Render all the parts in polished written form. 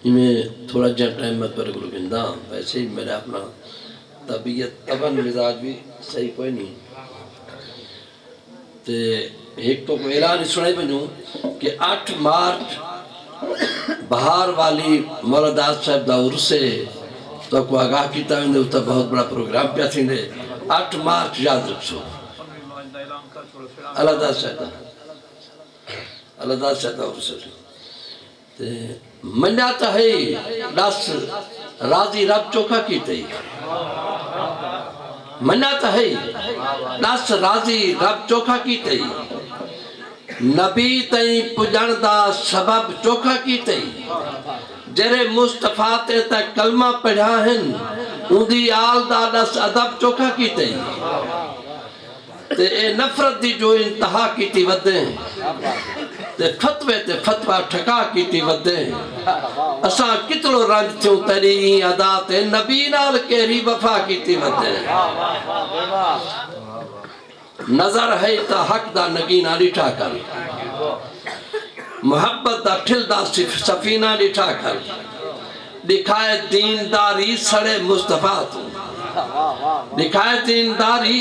میں تھوڑا جہاں ٹائم میں پر گلو گندہ ویسے ہی میرا اپنا طبیعت طبعاً مزاج بھی صحیح کوئی نہیں تے ایک تو کوئی اعلان سنائی بنوں کہ 8 مارچ بہار والی مولانا صاحب دا عرصے تو کو آگاہ کیتا ہے اس بہت بڑا پروگرام پہ تھی 8 مارچ یاد رکھو اللہ دا صاحب دا عرصے منیاتا ہے دس راضی رب چوکھا کیتے منیاتا ہے دس راضی رب چوکھا کیتے نبی تائیں پجن دا سبب چوکھا کیتے جرے مصطفیٰ تے تک کلمہ پڑھا ہن اندھی آل دا دس ادب چوکھا کیتے تے اے نفرت دی جو انتہا کیتی ودیں تے فتوے تے فتوہ ٹھکا کیتی ودیں اساں کتلو رنج تھیوں تیری ادا تے نبی نال کیری وفا کیتی ودیں نظر ہے تا حق دا نگینہ لٹھا کر محبت دا ٹھل دا سفینہ لٹھا کر دکھائے دینداری سڑے مصطفیٰ تو دکھائے دینداری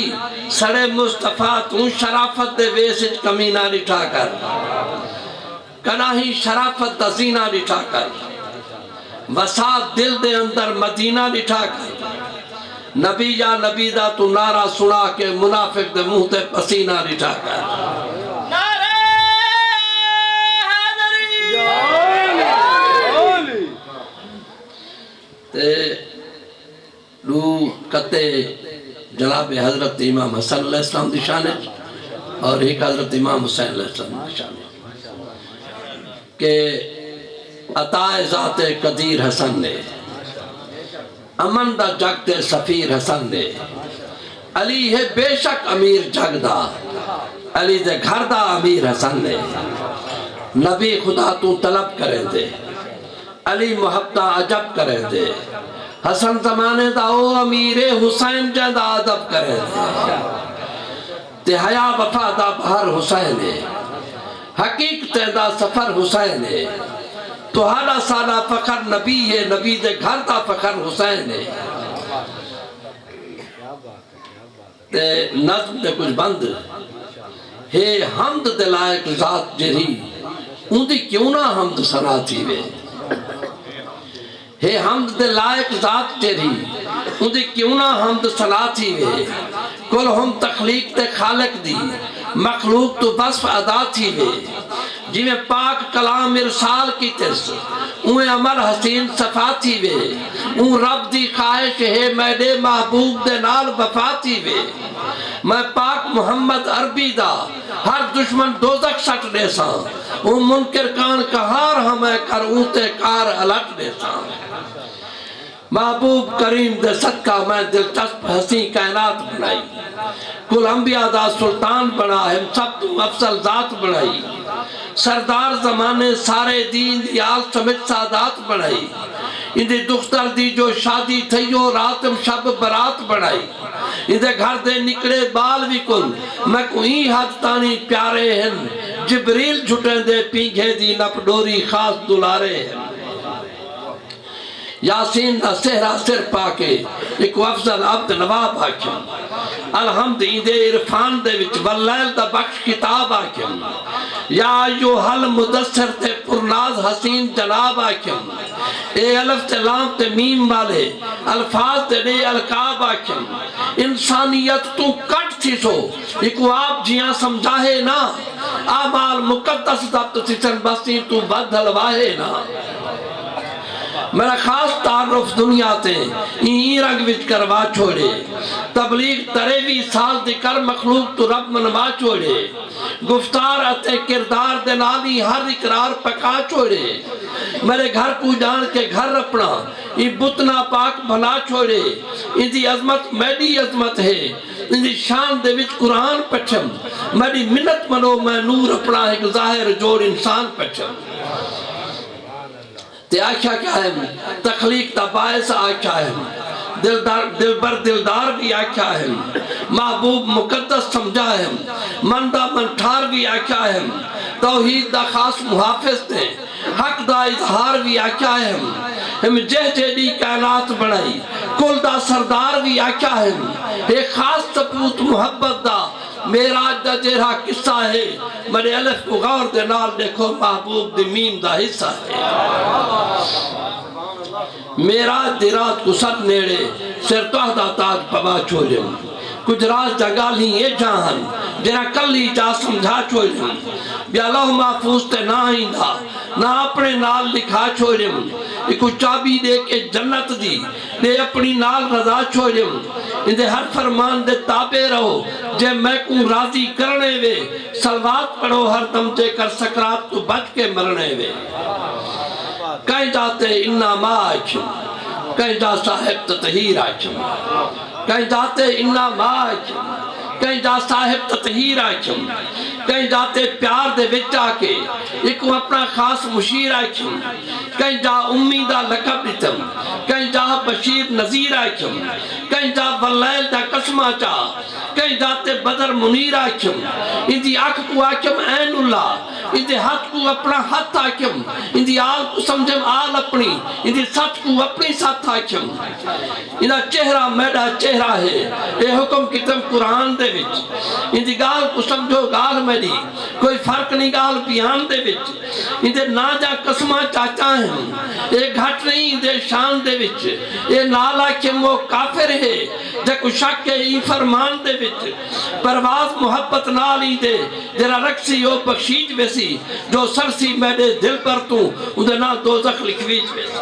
سڑے مصطفیٰ تو شرافت دے ویسج کمینہ لٹھا کر کناہی شرافت دا زینہ لٹھا کر وساد دل دے اندر مدینہ لٹھا کر نبی یا نبی دا تو نعرہ سنا کے منافق دے منہ تے پسینہ لٹھا کر نعرہ حیدری تے رو کتے جناب حضرت امام حسن علیہ السلام دی شان ہے اور ایک حضرت امام حسین علیہ السلام دی شان ہے کہ عطا ذات قدیر حسن نے امن دا جگ تے سفیر حسن دے علی ہے بے شک امیر جگ دا علی دے گھر دا امیر حسن دے نبی خدا تو طلب کرے دے علی محبتہ عجب کرے دے حسن زمانے دا او امیر حسین جد عدب کرے دے تے حیا وفا دا بہر حسین ہے حقیقت دا سفر حسین ہے تو ہانا سانا فخر نبی ہے نبی دے گھر دا فخر حسین ہے تے نظم دے کچھ بند ہے حمد دے لائق ذات جری اندھی کیوں نہ حمد سنا تھی وے ہے حمد دے لائق ذات جری اندھی کیوں نہ حمد سنا تھی وے کل ہم تخلیق تے خالق دی مخلوق تو بس ادا تھی وے جی میں پاک کلام ارسال کی ترس انہیں عمل حسین صفا تھی وے ان رب دی خواہش ہے میڈے محبوب دے نال وفا تھی وے میں پاک محمد عربی دا ہر دشمن دوزخ سٹ دے ساں ان منکر کان کہار ہمیں کر اونتے کار الٹ دے ساں محبوب کریم دے صدقہ میں دلچسپ حسین کائنات بنائی کل انبیاء دا سلطان بنا ہے سب تو افضل ذات بنائی سردار زمانے سارے دین دی آل سمجھ سادات بنائی اندھے دختر دی جو شادی تھئیو راتم شب برات بنائی اندھے گھر دے نکڑے بال بھی کل میں کوئی حد تانی پیارے ہیں جبریل جھٹیں دے پینگھے دی نپ ڈوری خاص دلارے ہیں یاسین دا سہرہ سر پاکے ایک افضل عبد نواب حاکم الحمد ایدے عرفان دے وچ واللیل دا بخش کتاب حاکم یا ایوہل مدثر تے پرناز حسین جناب حاکم اے الف تے لام تے میم والے الفاظ تے نئے القاب حاکم انسانیت تو کٹ تھی سو ایک آپ جیاں سمجھاہے نا آمال مقدس دبت سیسن بستی تو بد حلواہے نا میرا خاص تعارف دنیا تے این رنگ وچ کروا چھوڑے تبلیغ 23 سال دی کر مخلوق تو رب منوا چھوڑے گفتار اتے کردار دے نالی ہر اقرار پکا چھوڑے میرے گھر کو جان کے گھر اپنا یہ بتنا پاک بھلا چھوڑے ان دی عظمت میری عظمت ہے ان دی شان دے وچ قرآن پچھم میری منت منو میں نور اپنا ایک ظاہر جوڑ انسان پچھم تے آخیا کیا ہے تخلیق تا باعث آخیا ہے دلبر دلدار بھی آکھیا ہے، محبوب مقدس سمجھا ہے، مندہ منٹھار بھی آکھیا ہے، توحید دا خاص محافظ تے حق دا اظہار بھی آکھیا ہے، ہم جہدی کائنات بڑھائی کل دا سردار بھی آکھیا ہے، ایک خاص سپوت محبت دا میراج دا جہرا قصہ ہے، میرے الف کو غور دے نال دیکھو محبوب دی میم دا حصہ ہے۔ میراج دی رات کو سب نیڑے سر توہدہ تاج پوا چھوڑیم، کچھ راز جگالی یہ جہاں جنہ کلی جا سمجھا چھوڑیم، بیا لوح محفوظ تے نہ آئندہ نہ اپنے نال لکھا چھوڑیم، ایکو چابی دے کے جنت دی دے اپنی نال رضا چھوڑیم، اندے ہر فرمان دے تابع رہو جے میں کو راضی کرنے وے، سلوات پڑھو ہر دم جے کر سکرات کو بچ کے مرنے وے۔ کہیں جاتے انہا ماں آئچم، کہیں جا صاحب تطہیر آئچم، کہیں جاتے انہا ماں آئچم، کہیں جا صاحب تطہیر آئچم، کہیں جاتے پیار دے وچا کے ایکو اپنا خاص مشیر آئچم، کہیں جا امیدہ لقب دیتم، کہیں جا بشیر نظیر آئچم، کہیں جا واللیل دا قسمہ چا، کہیں جاتے بدر منیر آئچم، اندی آنکھ کو آئچم عین اللہ، اندی ہاتھ کو اپنا ہاتھ آئچم، اندی آل کو سمجھم آل اپنی، اندی ساتھ کو اپنی ساتھ آئچم، اندہ چہرہ میڈا چہرہ ہے، اے حکم کتم قرآن دے وچ، اندی گال کو سمجھو گال میری، کوئی فرق نہیں گال بیان دے وچ، اندے نا جا قسمہ چاچا ہیں، اے گھٹ نہیں اندے شان دے وچ، اے نالا کم وہ کافر ہے، جکو شک ہے ای فرمان دے وچ، پرواز محبت نالی دے، جرا رکسی او بخشیج ویسی، جو سرسی میرے دل پر تو اندے نا دوزخ لکھویج ویسی۔